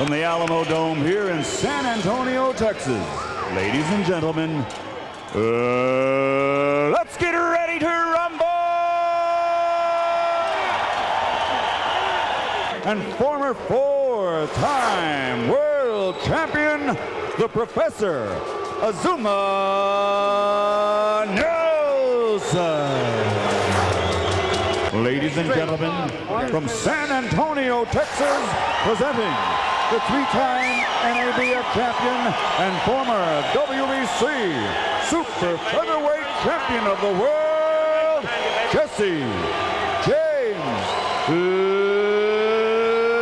from the Alamodome here in San Antonio, Texas. Ladies and gentlemen, let's get ready to rumble! And former four-time world champion, the Professor, Azumah Nelson. Ladies and gentlemen, from San Antonio, Texas, presenting the three-time NABF champion and former WBC super featherweight champion of the world, Jesse James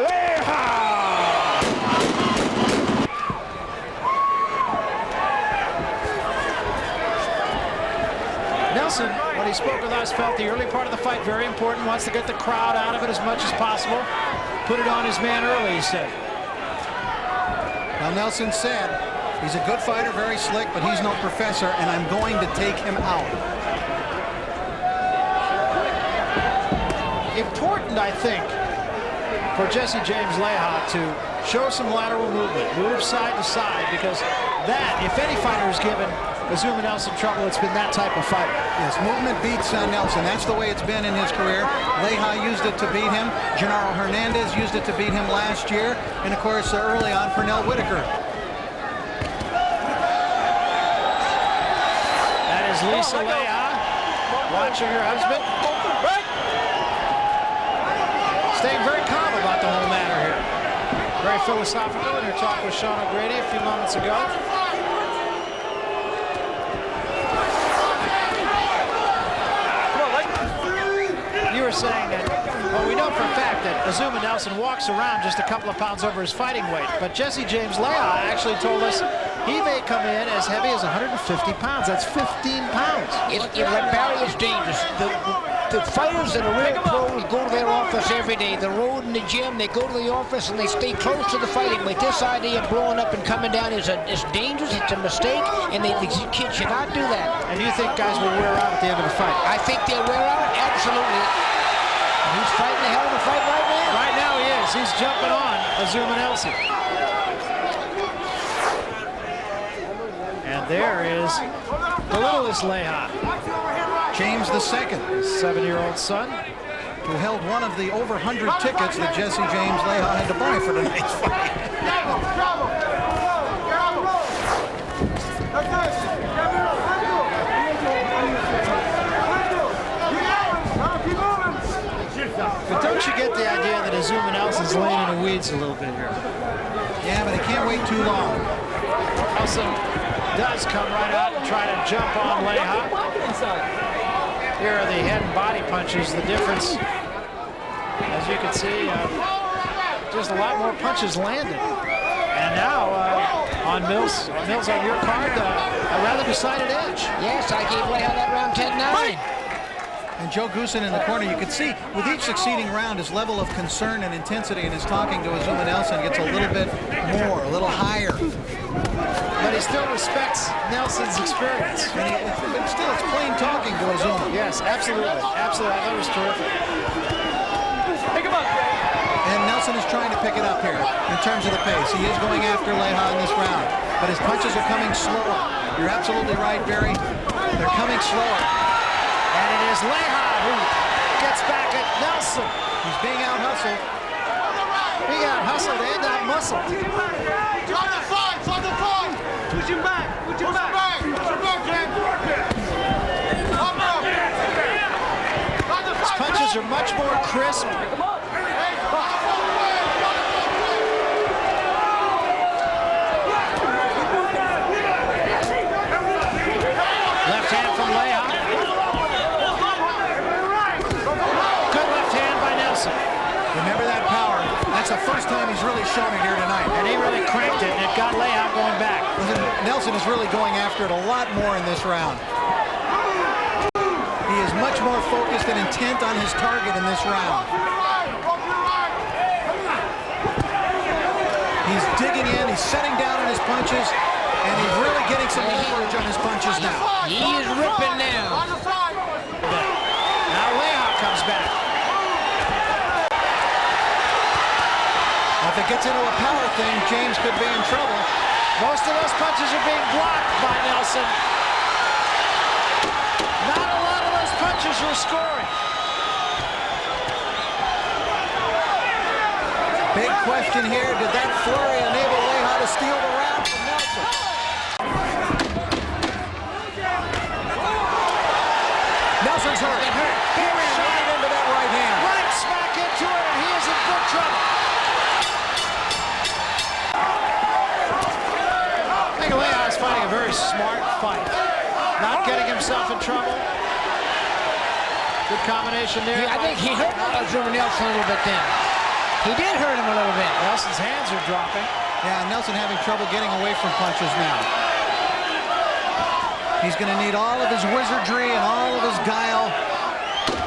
Leija. Nelson, when he spoke with us, felt the early part of the fight very important, wants to get the crowd out of it as much as possible. Put it on his man early, he said. Now, Nelson said he's a good fighter, very slick, but he's no professor, and I'm going to take him out. Important, I think, for Jesse James Leija to show some lateral movement, move side to side, because that, if any fighter is given Azumah Nelson trouble, it's been that type of fighter. Yes, movement beats Nelson. That's the way it's been in his career. Leija used it to beat him. Genaro Hernandez used it to beat him last year. And, of course, early on, Pernell Whitaker. That is Lisa Leija watching her husband. Staying very calm about the whole matter here. Very philosophical in her talk with Sean O'Grady a few moments ago. You were saying that, well, we know for a fact that Azumah Nelson walks around just a couple of pounds over his fighting weight, but Jesse James Leija actually told us he may come in as heavy as 150 pounds. That's 15 pounds. Like Barry is dangerous. The fighters that are real pros go to their office every day. The road and the gym, they go to the office and they stay close to the fighting weight. This idea of blowing up and coming down is dangerous. It's a mistake, and the kids should not do that. And you think guys will wear out at the end of the fight? I think they'll wear out, absolutely. He's fighting a hell of a fight right now. Right now he is. He's jumping on Azumah Nelson. And there is the littlest Leija. James II, 7-year-old son, who held one of the over 100 tickets that Jesse James Leija had to buy for tonight's fight. But don't you get the idea that Azumah Nelson's laying in the weeds a little bit here? Yeah, but he can't wait too long. Nelson does come right out and try to jump on Leija. Here are the head and body punches. The difference, as you can see, just a lot more punches landed. And now on Mills on your card, a rather decided edge. Yes, I gave Leija that round 10-9. And Joe Goosen in the corner, you could see with each succeeding round, his level of concern and intensity in his talking to Azumah Nelson gets a little bit more, a little higher. But he still respects Nelson's experience. But still, it's plain talking to Azumah. Yes, absolutely. Absolutely. I thought it was terrific. Pick him up. And Nelson is trying to pick it up here in terms of the pace. He is going after Leija in this round. But his punches are coming slower. You're absolutely right, Barry. They're coming slower. And it is Leija who gets back at Nelson. He's being out-hustled. Being out-hustled and out-muscled. Push him back. Push him back, James. His punches are much more crisp. Left hand from Leija. Good left hand by Nelson. Remember that power. That's the first time he's really shown it here tonight. And he really cranked it, and it got Leija going back. Nelson is really going after it a lot more in this round. He is much more focused and intent on his target in this round. He's digging in, he's setting down on his punches, and he's really getting some leverage on his punches now. He is ripping now. Now Leija comes back. A If it gets into a power thing, James could be in trouble. Most of those punches are being blocked by Nelson. Not a lot of those punches are scoring. Big question here, did that flurry enable Leija to steal the round from Nelson? Nelson's hurt. He ran right into that right hand. Right smack into it, and he is in good trouble. I think Leija is fighting a very smart fight. Not getting himself in trouble. Good combination there. I think he hurt Azumah Nelson a little bit then. He did hurt him a little bit. Nelson's hands are dropping. Yeah, Nelson having trouble getting away from punches now. He's going to need all of his wizardry and all of his guile.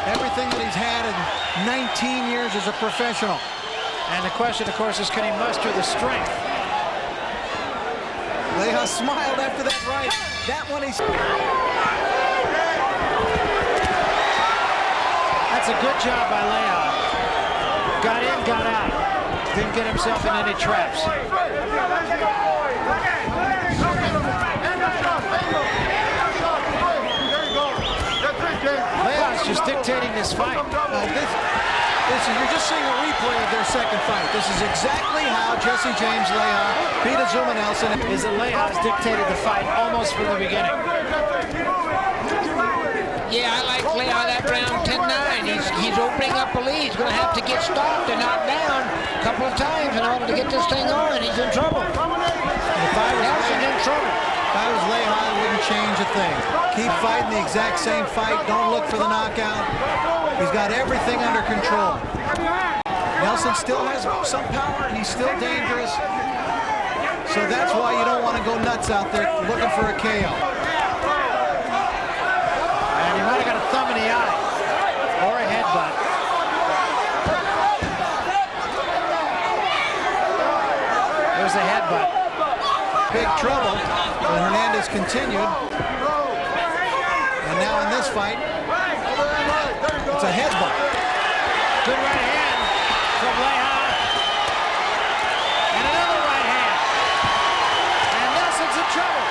Everything that he's had in 19 years as a professional. And the question, of course, is can he muster the strength? Leija smiled after that right. That one he's... That's a good job by Leija. Got in, got out. Didn't get himself in any traps. Leija's just dictating this fight. You're just seeing a replay of their second fight. This is exactly how Jesse James Leija beat Azumah Nelson. Is that Leija has dictated the fight almost from the beginning. Yeah, I like Leija that round 10-9. He's opening up a lead. He's going to have to get stopped and knocked down a couple of times in order to get this thing on. He's in trouble. Nelson's in trouble. If I was Leija, I wouldn't change a thing. Keep fighting the exact same fight. Don't look for the knockout. He's got everything under control. Nelson still has some power. He's still dangerous. So that's why you don't want to go nuts out there looking for a KO. And he might have got a thumb in the eye or a headbutt. There's a headbutt. Big trouble. But Hernandez continued. And now in this fight, it's a headbutt. Good right hand from Leija. And another right hand. And Nelson's in trouble.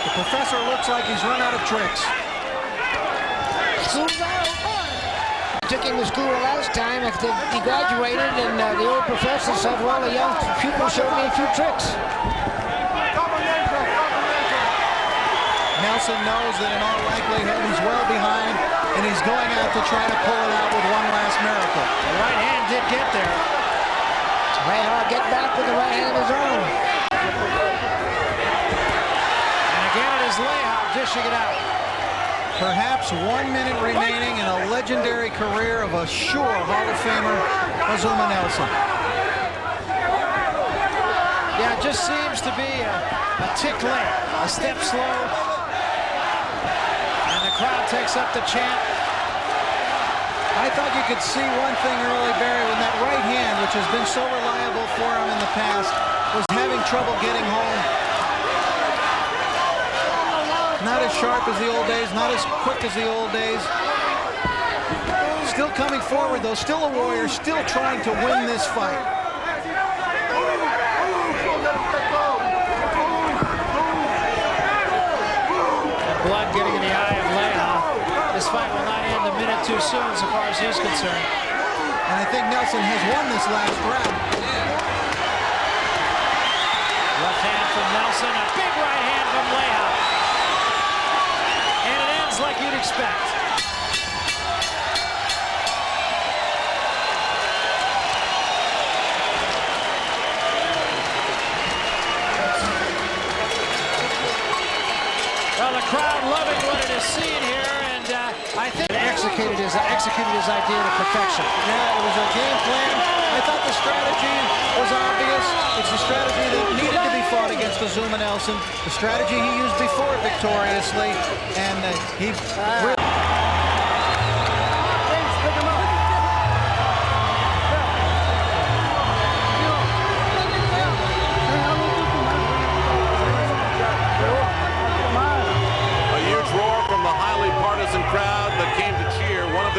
The professor looks like he's run out of tricks. School's out. Took him to school last time after he graduated, and the old professor said, well, the young pupil showed me a few tricks. Nelson knows that in all likelihood he's well behind, and he's going out to try to pull it out with one last miracle. The right hand did get there. Leija get back with the right hand of his own. And again it is Leija dishing it out. Perhaps 1 minute remaining in a legendary career of a sure Hall of Famer, Azumah Nelson. Yeah, it just seems to be a tick late, a step slow. And the crowd takes up the chant. I thought you could see one thing early, Barry, when that right hand, which has been so reliable for him in the past, was having trouble getting home. Not as sharp as the old days, not as quick as the old days. Still coming forward, though, still a warrior, still trying to win this fight. Blood getting in the eye of Leija. This fight will not end a minute too soon so far as he's concerned. And I think Nelson has won this last round. Left hand from Nelson, a big right hand from Leija. And it ends like you'd expect. Well, the crowd loving what it is seen here, and I think executed his idea to perfection. Yeah, it was a game plan. I thought the strategy was obvious. It's the strategy that needed to be fought against Azumah Nelson. The strategy he used before victoriously, and he really